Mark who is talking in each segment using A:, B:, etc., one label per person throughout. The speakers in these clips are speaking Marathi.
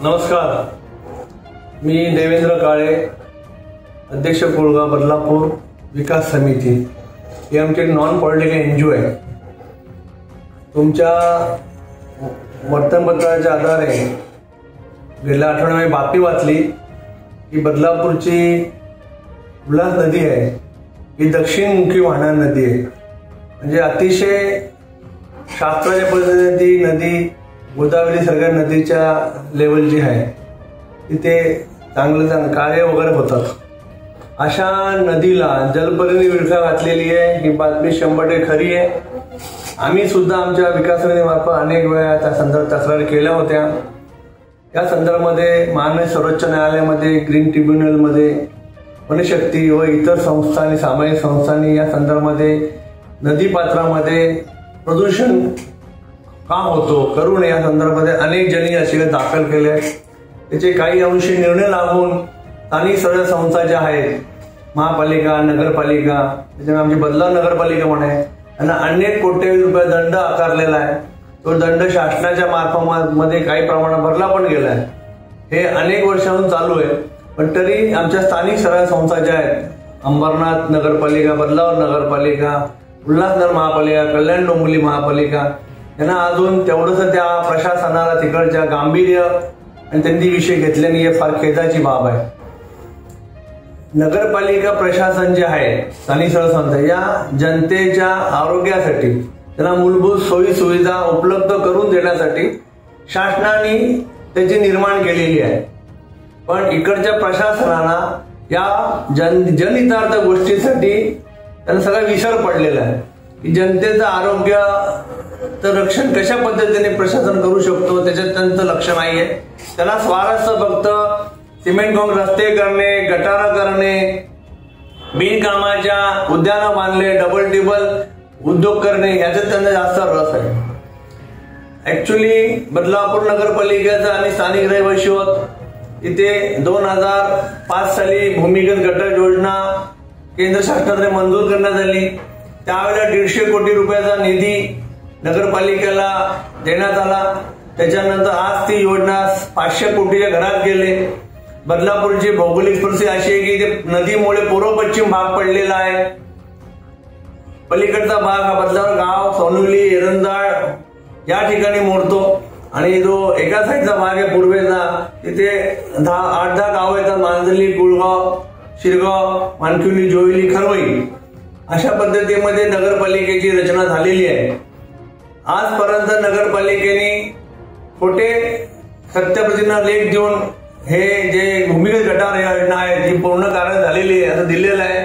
A: नमस्कार, मी देवेंद्र काळे, अध्यक्ष कोळगाव बदलापूर विकास समिती. हे आमचे नॉन पॉलिटिकल एनजीओ आहे. तुमच्या वर्तमानपत्राच्या आधारे गेल्या आठवड्यात बातमी वाचली की बदलापूरची उल्हास नदी आहे ही दक्षिणमुखी वाहणारी नदी आहे. म्हणजे अतिशय शास्त्राच्या पद्धतीने ती नदी गोदावरी सारख्या नदीच्या लेवलची आहे. तिथे चांगलं कार्य वगैरे होतात. अशा नदीला जलपर्णी विळखा घातलेली आहे ही बातमी 100% खरी आहे. आम्ही सुद्धा आमच्या विकास समितीमार्फत अनेक वेळा त्या संदर्भात तक्रारी केल्या होत्या. या संदर्भामध्ये माननीय सर्वोच्च न्यायालयामध्ये, ग्रीन ट्रिब्युनलमध्ये, वनशक्ती व इतर संस्था आणि सामाजिक संस्थांनी या संदर्भामध्ये नदीपात्रामध्ये प्रदूषण का होतो करू नये या संदर्भामध्ये अनेक जणी याचिका दाखल केल्या. त्याचे काही अंशी निर्णय लागून स्थानिक स्वराज्य संस्था ज्या आहेत, महापालिका, नगरपालिका, त्याच्यामुळे आमची बदलाव नगरपालिका पण आहे, त्यांना अनेक कोट्यवधी रुपये दंड आकारलेला आहे. तो दंड शासनाच्या मार्फतमध्ये काही प्रमाणात भरला पण गेलाय. हे अनेक वर्षांपासून चालू आहे. पण तरी आमच्या स्थानिक स्वराज्य संस्था ज्या आहेत, अंबरनाथ नगरपालिका, बदलाव नगरपालिका, उल्हासनगर महापालिका, कल्याण डोंबिवली महापालिका, यांना अजून तेवढंच त्या प्रशासनाला तिकडच्या गांभीर्य आणि त्यांनी विषय घेतले नाही. हे फार खेदाची बाब आहे. नगरपालिका प्रशासन जे आहे, स्थानिक स्वराज्य संस्था, या जनतेच्या आरोग्यासाठी त्यांना मूलभूत सोयी सुविधा उपलब्ध करून देण्यासाठी शासनाने त्याची निर्माण केलेली आहे. पण इकडच्या प्रशासनाला या जनहितार्थ गोष्टीसाठी त्यांना सगळा विसर पडलेला आहे की जनतेचं आरोग्याचं रक्षण कशा पद्धतीने प्रशासन करू शकतो त्याच्यात त्यांचं लक्ष नाहीये. त्याला स्वारस्य फक्त सिमेंट काँक्रीट रस्ते करणे, गटारं करणे, बिनकामाच्या उद्यानं बांधले, डबल टिबल उद्योग करणे याच्यात त्यांना जास्त रस आहे. ऍक्च्युली बदलापूर नगरपालिकेचा आणि स्थानिक रहिवासी होत. इथे 2005 साली भूमिगत गटर योजना केंद्र शासनाने मंजूर करण्यात आली. त्यावेळेला 150 कोटी रुपयाचा निधी नगरपालिकेला देण्यात आला. त्याच्यानंतर आज ती योजना 500 कोटीच्या घरात गेले. बदलापूरची भौगोलिक परिस्थिती अशी आहे की ते नदीमुळे पूर्व पश्चिम भाग पडलेला आहे. पलीकडचा भाग हा बदलापूर गाव, सोनुली, एरंदाळ या ठिकाणी मोडतो आणि जो एका साईडचा भाग आहे पूर्वेचा, तिथे 8-10 गाव येतात. मांजली, कुळगाव, शिरगाव, मानकिवली, जोईली, खरवई अशा पद्धतीमध्ये नगरपालिकेची रचना झालेली आहे. आजपर्यंत नगरपालिकेने खोटे सत्यप्रतिज्ञा लेख देऊन हे जे भूमिगत गटार योजना आहे ती पूर्ण कार्य झालेली आहे असं दिलेलं आहे.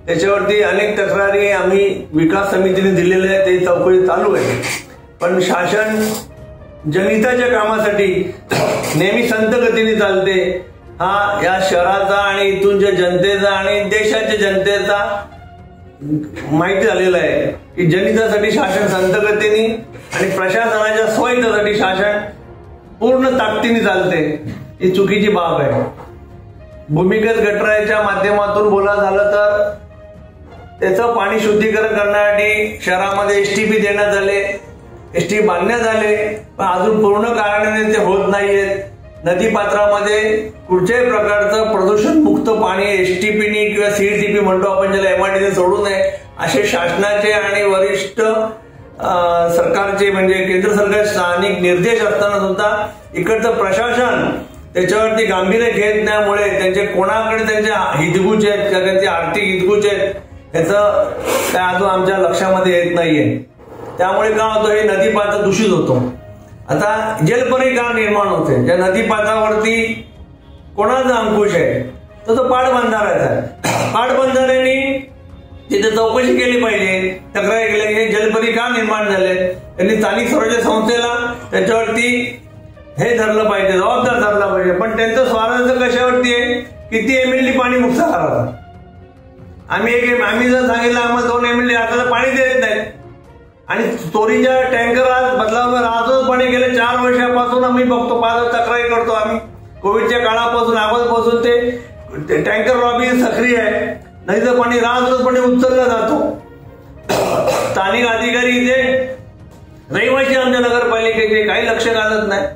A: त्याच्यावरती अनेक तक्रारी आम्ही विकास समितीने दिलेल्या आहे. ते चौकशी चालू आहे. पण शासन जनहिताच्या कामासाठी नेहमी संत गतीने चालते. हा या शहराचा आणि इथूनच्या जनतेचा आणि देशाच्या जनतेचा माहिती झालेला आहे की जनहितासाठी शासन संत गतीने आणि प्रशासनाच्या स्वहितासाठी शासन पूर्ण ताकदीने चालते. ही चुकीची बाब आहे. भूमिगत गटाराच्या माध्यमातून बोला झालं तर त्याचं पाणी शुद्धीकरण करण्यासाठी शहरामध्ये एसटीपी देण्यात आले, एसटी बांधण्यात आले, पण अजून पूर्ण कारणाने ते होत नाहीयेत. नदीपात्रामध्ये कुठल्याही प्रकारचं प्रदूषण मुक्त पाणी एसटीपीनी किंवा सीईटीपी म्हणतो आपण ज्याला एमआरडीने सोडू नये असे शासनाचे आणि वरिष्ठ सरकारचे म्हणजे केंद्र सरकार स्थानिक निर्देश असताना सुद्धा इकडचं प्रशासन त्याच्यावरती गांभीर्य घेत नाहीमुळे त्यांचे कोणाकडे त्यांच्या हितगुज आहेत का त्यांचे आर्थिक हितगुज आहेत याचं काय अजून आमच्या लक्षामध्ये येत नाहीये. त्यामुळे काय होतं, हे नदीपात्र दूषित होतो. आता जलपरी का निर्माण होते, ज्या नदीपात्रावरती कोणाचा अंकुश आहे तर तो पाटबंधाऱ्याचा आहे. पाटबंधाऱ्यांनी तिथे चौकशी केली पाहिजे, तक्रारी केली हे जलपरी का निर्माण झाले. त्यांनी स्थानिक स्वराज्य संस्थेला त्याच्यावरती हे धरलं पाहिजे, जबाबदार धरला पाहिजे. पण त्यांचं स्वारस्य कशावरती आहे, किती एमएलडी पाणी मुक्त करावं. आम्ही जर सांगितलं आम्हाला 2 एमएलडी आता पाणी देत नाही आणि चोरीच्या टँकर आज बदलावर आजच पाणी गेले 4 वर्षापासून आम्ही बघतो, 5 तक्रारी करतो आम्ही. कोविडच्या काळापासून अगोदरपासून ते टँकर लॉबी सक्रिय आहे. नाही तर पाणी राजरोजपणे उचललं जातो. स्थानिक अधिकारी इथे रहिवासी आमच्या नगरपालिकेचे काही लक्ष घालत नाही.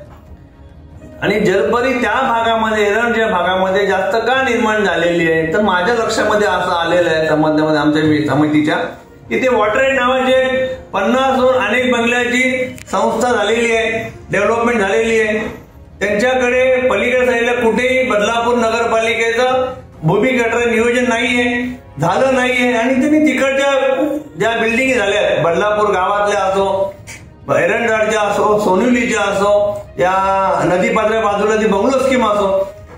A: आणि जलपरी त्या भागामध्ये एरंडच्या भागामध्ये जास्त का निर्माण झालेली आहे तर माझ्या लक्षामध्ये असं आलेलं आहे संबंधामध्ये आमच्या समितीच्या की ते वॉटर नावाचे 50 अनेक बंगल्याची संस्था झालेली आहे, डेव्हलपमेंट झालेली आहे. त्यांच्याकडे पलीकडे साईडला कुठेही बदलापूर नगरपालिकेचं भूमी गटर नियोजन नाहीये, झालं नाहीये आणि त्यांनी तिकडच्या ज्या बिल्डिंग झाल्या बदलापूर गावातल्या असो, एरंडाळच्या असो, सोनुलीच्या असो, या नदीपात्र्या बाजूला जी बंगलो स्कीम असो,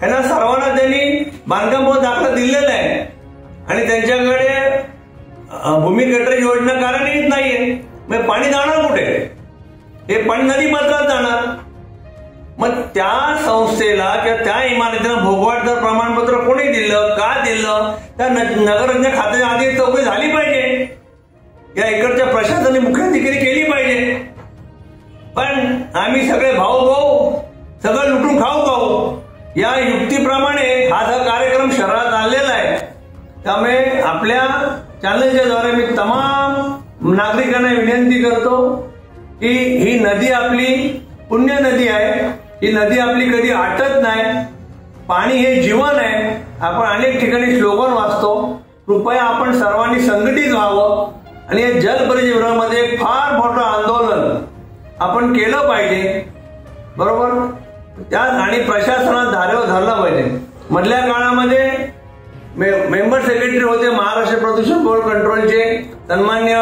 A: यांना सर्वांना त्यांनी बांधकाम दाखला दिलेला आहे आणि त्यांच्याकडे भूमी गटर योजना कारण येत नाहीये. मग पाणी जाणार कुठे? हे पाणी नदीपात्रात जाणार. मग त्या संस्थेला किंवा त्या इमारतीला भोगवाटदार प्रमाणपत्र कोणी दिलं, का दिलं, त्या नगररचना खात्याच्या आधी चौकशी झाली पाहिजे. या इकडच्या प्रशासनाने मुख्याधिकारी केली पाहिजे. पण आम्ही सगळे भाऊ सगळं लुटून खाऊ या युक्तीप्रमाणे हा कार्यक्रम शहरात आलेला आहे. त्यामुळे आपल्या चॅनलच्या द्वारे मी तमाम नागरिकांना विनंती करतो की ही नदी आपली पुण्य नदी आहे. ही नदी आपली कधी आटत नाही. पाणी हे जीवन आहे. आपण अनेक ठिकाणी स्लोगन वाचतो. कृपया आपण सर्वांनी संघटित व्हावं आणि या जलपरीच्या विरोधामध्ये फार मोठं आंदोलन आपण केलं पाहिजे. बरोबर. त्यात आणि प्रशासनात धारेवर धरलं पाहिजे. मधल्या काळामध्ये मेंबर सेक्रेटरी होते महाराष्ट्र प्रदूषण बोर्ड कंट्रोलचे सन्मान्य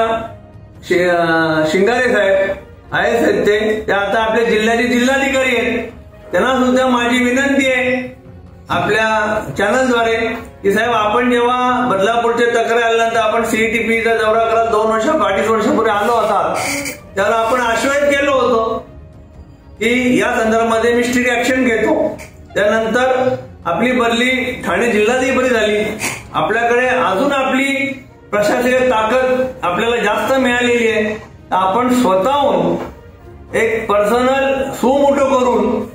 A: शिंगारे साहेब आहेत. ते आता आपल्या जिल्ह्याचे जिल्हाधिकारी आहेत. त्यांना सुद्धा माझी विनंती आहे आपल्या चॅनलद्वारे की साहेब आपण जेव्हा बदलापूरचे तक्रार आल्यानंतर आपण सीईटीपीचा दौरा करत 2-2.5 वर्षापूर्वी आलो होता त्याला आपण आश्वासित केलं होतं की या संदर्भामध्ये मी स्ट्रिक्ट ऍक्शन घेतो. त्यानंतर आपली बदली ठाणे जिल्हाधिकारी झाली. आपल्याकडे अजून आपली प्रशासकीय ताकद आपल्याला जास्त मिळालेली आहे. आपण स्वतःहून एक पर्सनल सुमोटो करून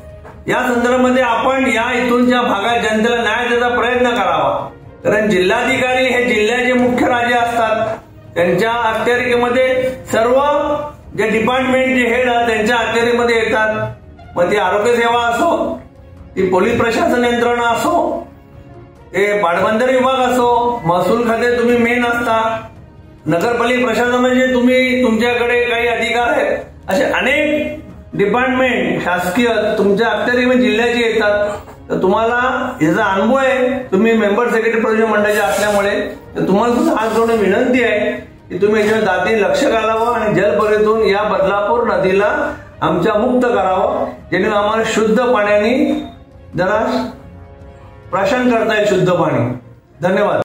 A: या संदर्भामध्ये आपण या इथूनच्या भागात जनतेला न्याय देण्याचा प्रयत्न करावा. कारण जिल्हाधिकारी हे जिल्ह्याचे मुख्य राजे असतात. त्यांच्या अखत्यारीमध्ये सर्व जे डिपार्टमेंटचे हेड त्यांच्या अखत्यारीमध्ये येतात. मग ती आरोग्य सेवा असो, ती पोलीस प्रशासन यंत्रणा असो, ते पाटबंधारे विभाग असो, महसूल खाते तुम्ही मेन असता, नगरपालिका प्रशासन म्हणजे तुम्ही तुमच्याकडे काही अधिकार आहेत. असे अनेक डिपार्टमेंट शासकीय तुमच्या अखत्यारीमध्ये जिल्ह्याचे येतात. तर तुम्हाला याचा अनुभव आहे. तुम्ही मेंबर सेक्रेटरी प्रदूषण मंडळाचे असल्यामुळे तर तुम्हाला सुद्धा हात जोडून विनंती आहे की तुम्ही याच्यावर जाती लक्ष घालावं आणि जलपरीतून या बदलापूर नदीला आमच्या मुक्त करावं जेणेकरून आम्हाला शुद्ध पाण्याने जरा प्राशन करता येईल शुद्ध पाणी. धन्यवाद.